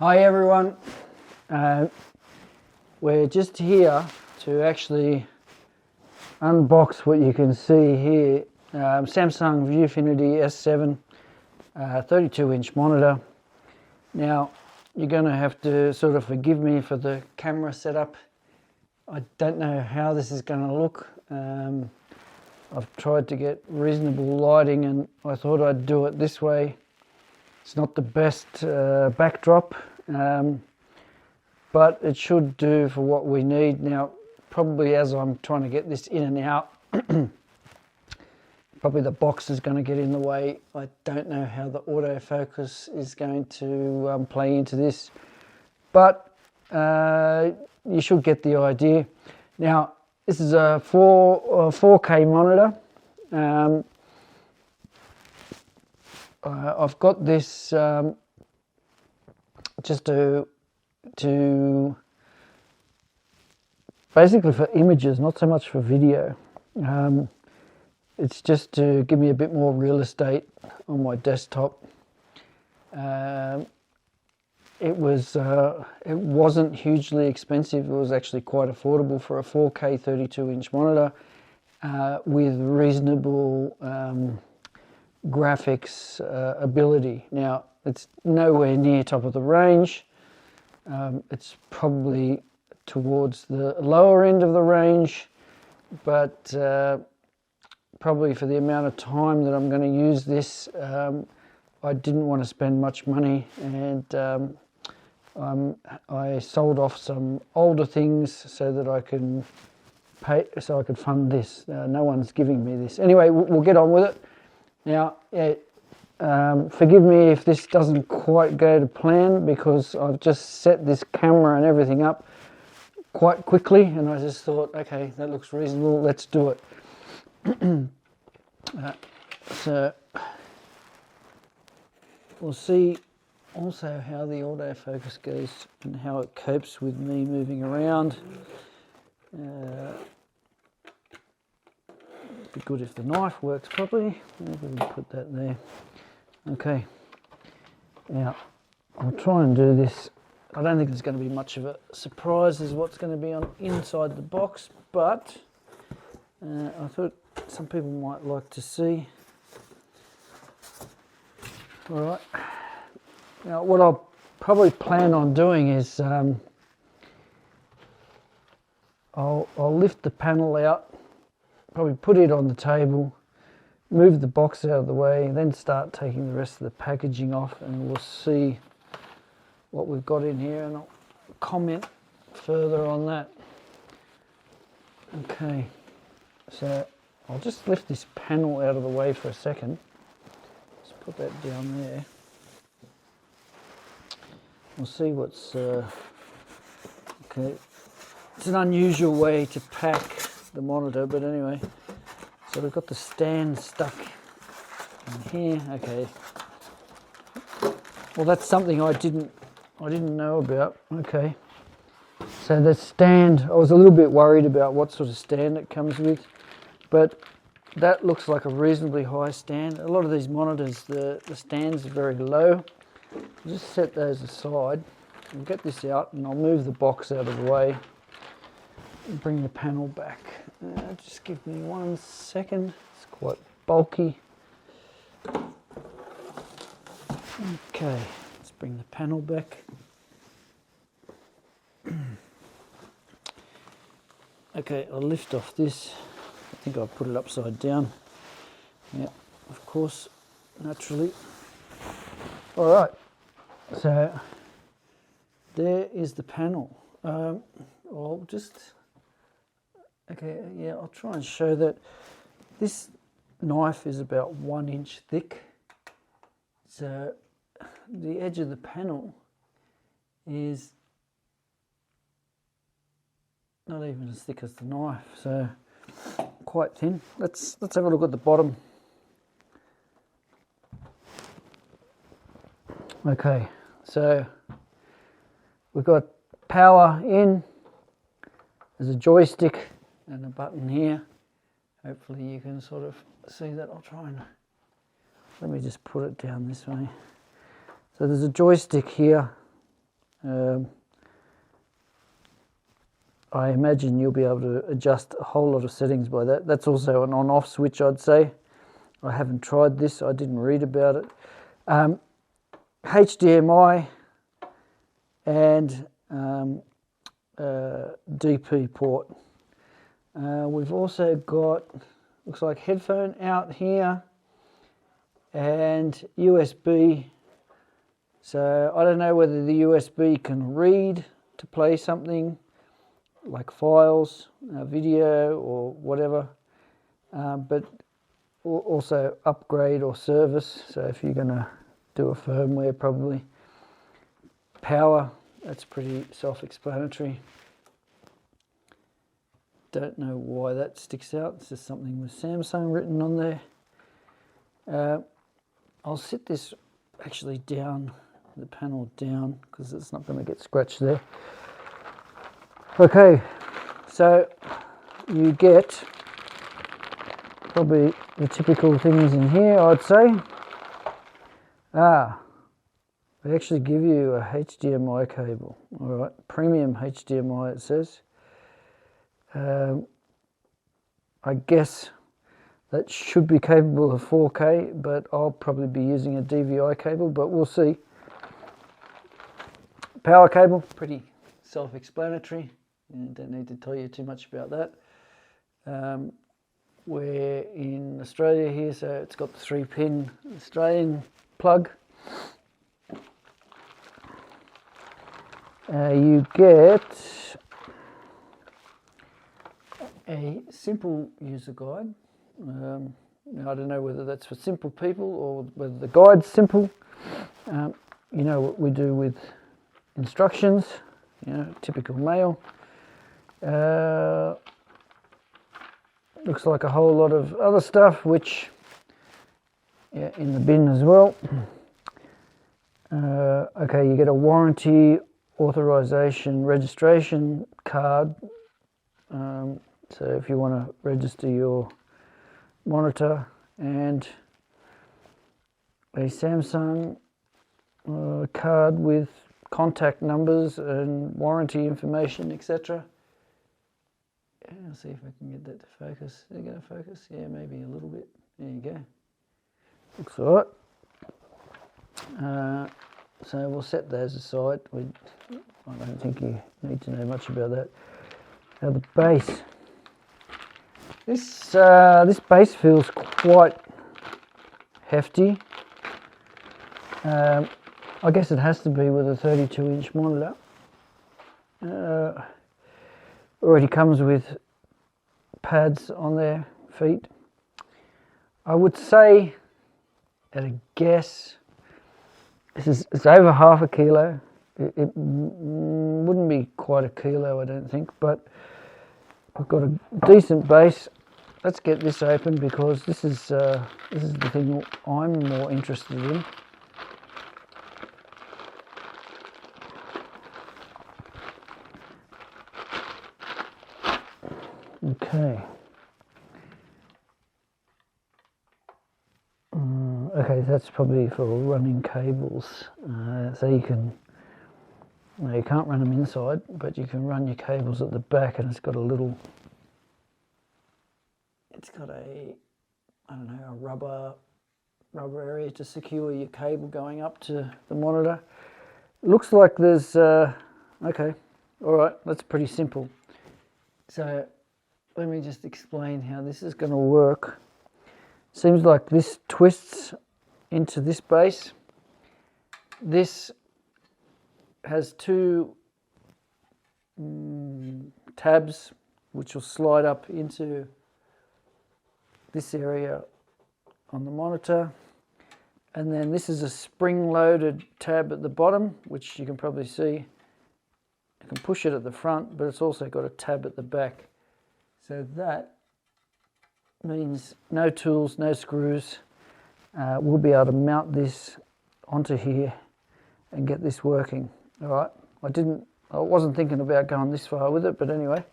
Hi everyone, we're just here to actually unbox what you can see here. Samsung ViewFinity S7 32-inch monitor. Now you're going to have to sort of forgive me for the camera setup. I don't know how this is going to look. I've tried to get reasonable lighting and I thought I'd do it this way. It's not the best backdrop, but it should do for what we need. Now, probably as I'm trying to get this in and out, probably the box is going to get in the way. I don't know how the autofocus is going to play into this, but you should get the idea. Now, this is a 4K monitor. I've got this just to basically for images, not so much for video. It's just to give me a bit more real estate on my desktop. It wasn't hugely expensive. It was actually quite affordable for a 4K 32-inch monitor with reasonable graphics ability. Now it's nowhere near top of the range. It's probably towards the lower end of the range, but probably for the amount of time that I'm going to use this, I didn't want to spend much money, and I sold off some older things so that I can pay, so I could fund this. No one's giving me this. Anyway, we'll get on with it. Now, forgive me if this doesn't quite go to plan, because I've just set this camera and everything up quite quickly, and I just thought, okay, that looks reasonable, let's do it. So, we'll see also how the autofocus goes and how it copes with me moving around. Be good if the knife works properly. Maybe we'll put that there. Okay. Now, I'll try and do this. I don't think there's going to be much of a surprise as what's going to be on inside the box, but I thought some people might like to see. All right. Now, what I'll probably plan on doing is I'll lift the panel out. Probably put it on the table, move the box out of the way, then start taking the rest of the packaging off, and we'll see what we've got in here, and I'll comment further on that. Okay, so I'll just lift this panel out of the way for a second. Just put that down there. We'll see what's okay. It's an unusual way to pack the monitor, but anyway, so we've got the stand stuck in here. Okay, well, that's something I didn't know about. Okay, so the stand, I was a little bit worried about what sort of stand it comes with, but that looks like a reasonably high stand. A lot of these monitors, the stands are very low. I'll just set those aside. I'll get this out and I'll move the box out of the way and bring the panel back. Just give me 1 second. It's quite bulky. Okay, let's bring the panel back. Okay, I'll lift off this. I think I'll put it upside down. Yeah, of course, naturally. All right, so there is the panel. I'll just... Okay, yeah, I'll try and show that this knife is about 1 inch thick. So the edge of the panel is not even as thick as the knife, so quite thin. Let's have a look at the bottom. Okay, so we've got power in. There's a joystick and a button here. Hopefully you can sort of see that. I'll try and, let me just put it down this way. So there's a joystick here I imagine you'll be able to adjust a whole lot of settings by that. That's also an on-off switch, I'd say. I haven't tried this, I didn't read about it. HDMI and DP port. We've also got, looks like headphone out here and USB. So I don't know whether the USB can read to play something like files, video or whatever, but also upgrade or service. So if you're going to do a firmware, probably. Power, that's pretty self-explanatory. Don't know why that sticks out. It's just something with Samsung written on there. I'll sit this actually down, the panel down, because it's not going to get scratched there. Okay, so you get probably the typical things in here, I'd say. They actually give you a HDMI cable. All right, premium HDMI it says. I guess that should be capable of 4K, but I'll probably be using a DVI cable, but we'll see. Power cable, pretty self-explanatory. Don't need to tell you too much about that. We're in Australia here, so it's got the 3-pin Australian plug. You get a simple user guide. Now I don't know whether that's for simple people or whether the guide's simple. You know what we do with instructions, you know, typical mail. Looks like a whole lot of other stuff, which, yeah, in the bin as well. Okay, you get a warranty, authorization, registration card. So if you want to register your monitor, and a Samsung card with contact numbers and warranty information, etc. I'll see if I can get that to focus. Is it going to focus? Yeah, maybe a little bit. There you go. Looks all right. So we'll set those aside. I don't think you need to know much about that. Now the base. This base feels quite hefty. I guess it has to be with a 32-inch monitor. Already comes with pads on their feet. I would say, at a guess, it's over half a kilo. It wouldn't be quite a kilo, I don't think, but I've got a decent base. Let's get this open because this is the thing I'm more interested in. Okay. Okay, that's probably for running cables. So you can't run them inside, but you can run your cables at the back, and it's got a I don't know, a rubber area to secure your cable going up to the monitor. Looks like there's okay, all right, that's pretty simple. So let me just explain how this is going to work. Seems like this twists into this base. This has two tabs which will slide up into this area on the monitor, and then this is a spring-loaded tab at the bottom, which you can probably see. You can push it at the front, but it's also got a tab at the back. So that means no tools, no screws. We'll be able to mount this onto here and get this working. All right. I wasn't thinking about going this far with it, but anyway,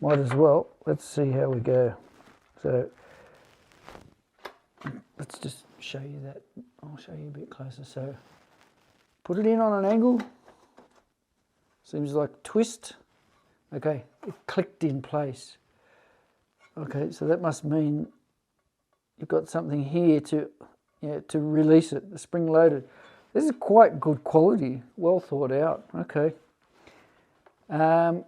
might as well. Let's see how we go. So let's just show you that. I'll show you a bit closer. So put it in on an angle Seems like twist. Okay, it clicked in place. Okay, so that must mean you've got something here to release it, spring loaded. This is quite good quality, well thought out. Okay. Now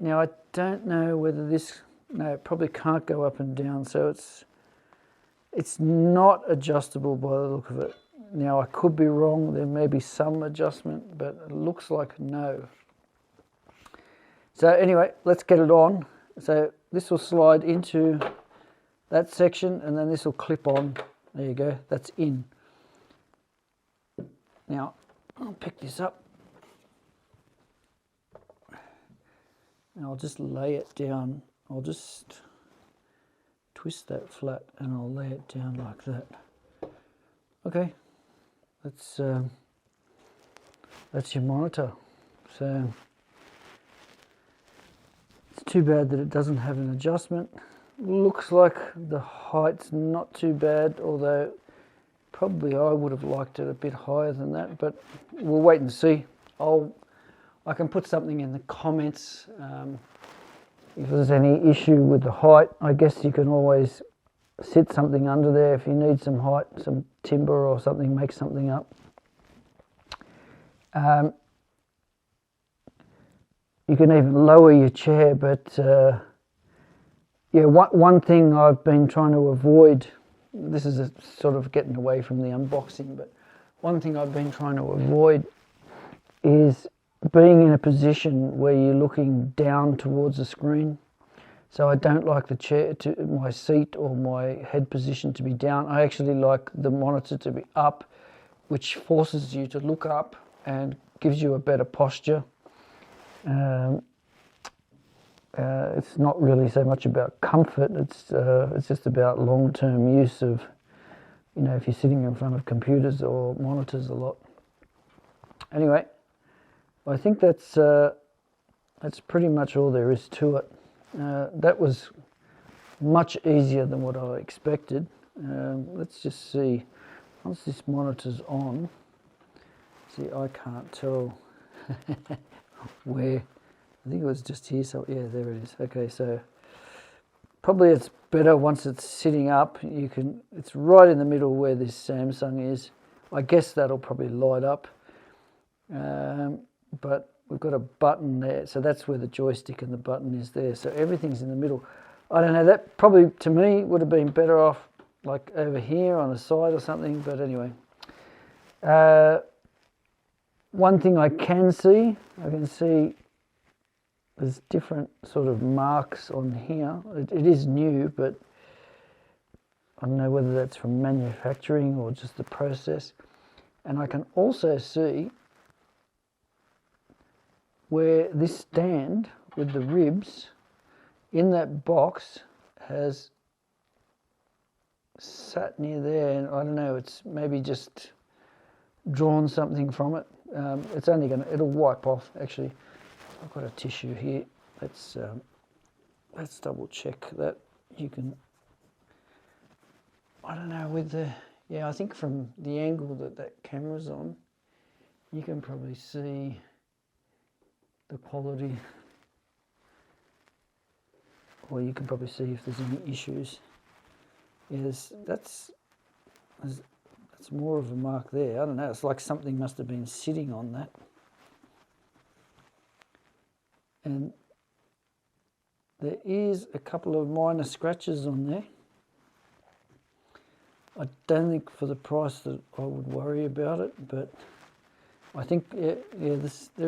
I don't know whether this, no, it probably can't go up and down, so it's not adjustable by the look of it. Now I could be wrong, there may be some adjustment, but it looks like no. So anyway, let's get it on. So this will slide into that section and then this will clip on. There you go, that's in. Now I'll pick this up and I'll just lay it down. I'll just twist that flat and I'll lay it down like that. Okay, that's your monitor. So it's too bad that it doesn't have an adjustment. Looks like the height's not too bad, although probably I would have liked it a bit higher than that, but we'll wait and see. I can put something in the comments if there's any issue with the height. I guess you can always sit something under there if you need some height, some timber or something, make something up. You can even lower your chair, but yeah, one thing I've been trying to avoid, this is a sort of getting away from the unboxing, but one thing I've been trying to avoid is being in a position where you're looking down towards the screen. So I don't like the chair, my seat or my head position to be down. I actually like the monitor to be up, which forces you to look up and gives you a better posture. It's not really so much about comfort, it's just about long-term use of, you know, if you're sitting in front of computers or monitors a lot. Anyway, I think that's pretty much all there is to it. That was much easier than what I expected. Let's just see, once this monitor's on, see, I can't tell where, I think it was just here, so yeah, there it is. Okay, so probably it's better once it's sitting up. It's right in the middle where this Samsung is. I guess that'll probably light up, but we've got a button there, so that's where the joystick and the button is there, so everything's in the middle. I don't know, that probably to me would have been better off like over here on the side or something, but anyway. One thing I can see there's different sort of marks on here. It is new, but I don't know whether that's from manufacturing or just the process. And I can also see where this stand with the ribs in that box has sat near there, and I don't know, it's maybe just drawn something from it. It's only it'll wipe off actually. I've got a tissue here. Let's double check that. You can, I don't know, with the, yeah, I think from the angle that camera's on, you can probably see the quality, or you can probably see if there's any issues. Yes, that's more of a mark there. I don't know, it's like something must have been sitting on that. And there is a couple of minor scratches on there. I don't think for the price that I would worry about it, but I think there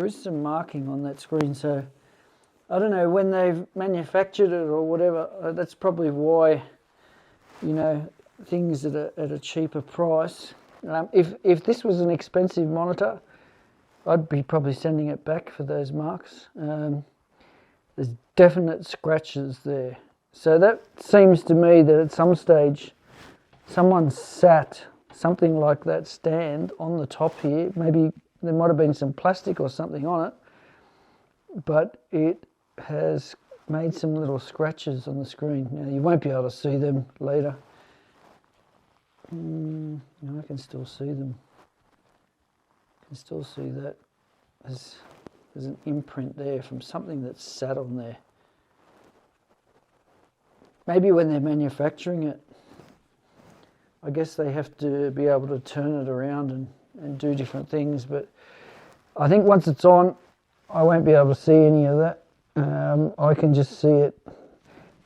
is some marking on that screen, so I don't know, when they've manufactured it or whatever, that's probably why, you know, things at a cheaper price. If this was an expensive monitor, I'd be probably sending it back for those marks. There's definite scratches there. So that seems to me that at some stage someone sat something like that stand on the top here. Maybe there might have been some plastic or something on it, but it has made some little scratches on the screen. Now, you won't be able to see them later. I can still see them. I can still see that. There's an imprint there from something that's sat on there. Maybe when they're manufacturing it, I guess they have to be able to turn it around and do different things, but I think once it's on, I won't be able to see any of that. I can just see it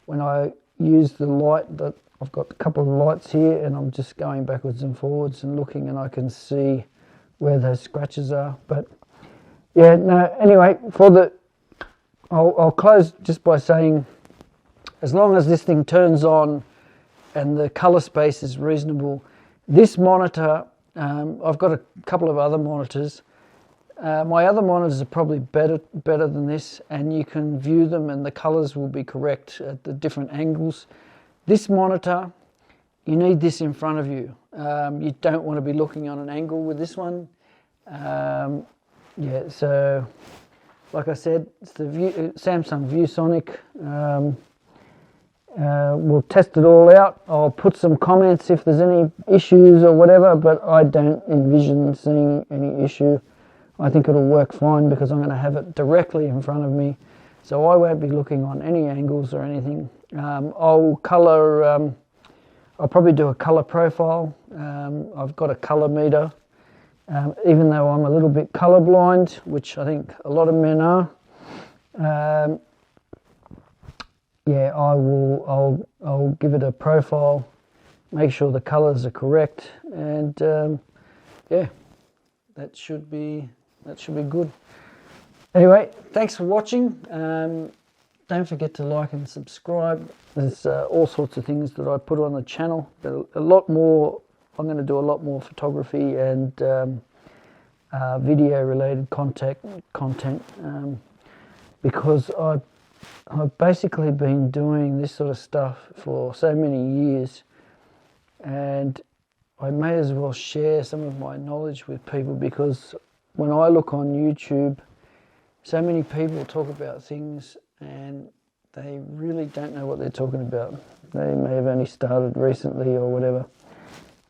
when I use the light. That I've got a couple of lights here, and I'm just going backwards and forwards and looking, and I can see where those scratches are. But yeah, no, anyway, I'll close just by saying, as long as this thing turns on and the color space is reasonable, this monitor, I've got a couple of other monitors. My other monitors are probably better than this, and you can view them and the colors will be correct at the different angles. This monitor, you need this in front of you. You don't want to be looking on an angle with this one. Yeah, so like I said, it's the Samsung ViewFinity. We'll test it all out. I'll put some comments if there's any issues or whatever, but I don't envision seeing any issue. I think it'll work fine because I'm going to have it directly in front of me, so I won't be looking on any angles or anything. I'll probably do a color profile. I've got a color meter, even though I'm a little bit colorblind, which I think a lot of men are. Yeah, I'll give it a profile, make sure the colors are correct, and yeah, that should be good. Anyway, thanks for watching. Don't forget to like and subscribe. There's all sorts of things that I put on the channel. A lot more. I'm going to do a lot more photography and video related content because I've basically been doing this sort of stuff for so many years, and I may as well share some of my knowledge with people, because when I look on YouTube, so many people talk about things and they really don't know what they're talking about. They may have only started recently or whatever.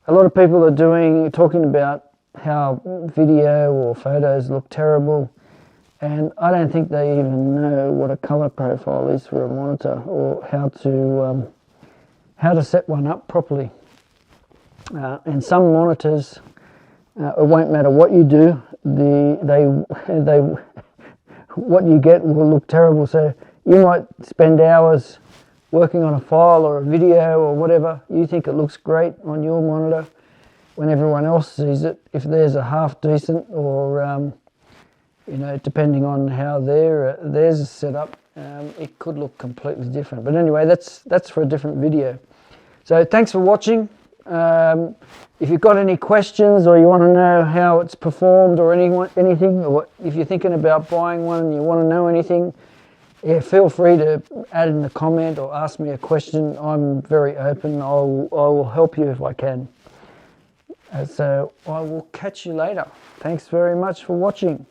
A lot of people are talking about how video or photos look terrible, and I don't think they even know what a color profile is for a monitor, or how to set one up properly. And some monitors, it won't matter what you do, what you get will look terrible. So you might spend hours working on a file or a video or whatever. You think it looks great on your monitor. When everyone else sees it, if there's a half decent, or you know, depending on how theirs is set up, it could look completely different. But anyway, that's for a different video. So thanks for watching. If you've got any questions, or you want to know how it's performed, or anything, or if you're thinking about buying one and you want to know anything, yeah, feel free to add in a comment or ask me a question. I'm very open. I will help you if I can. So I will catch you later. Thanks very much for watching.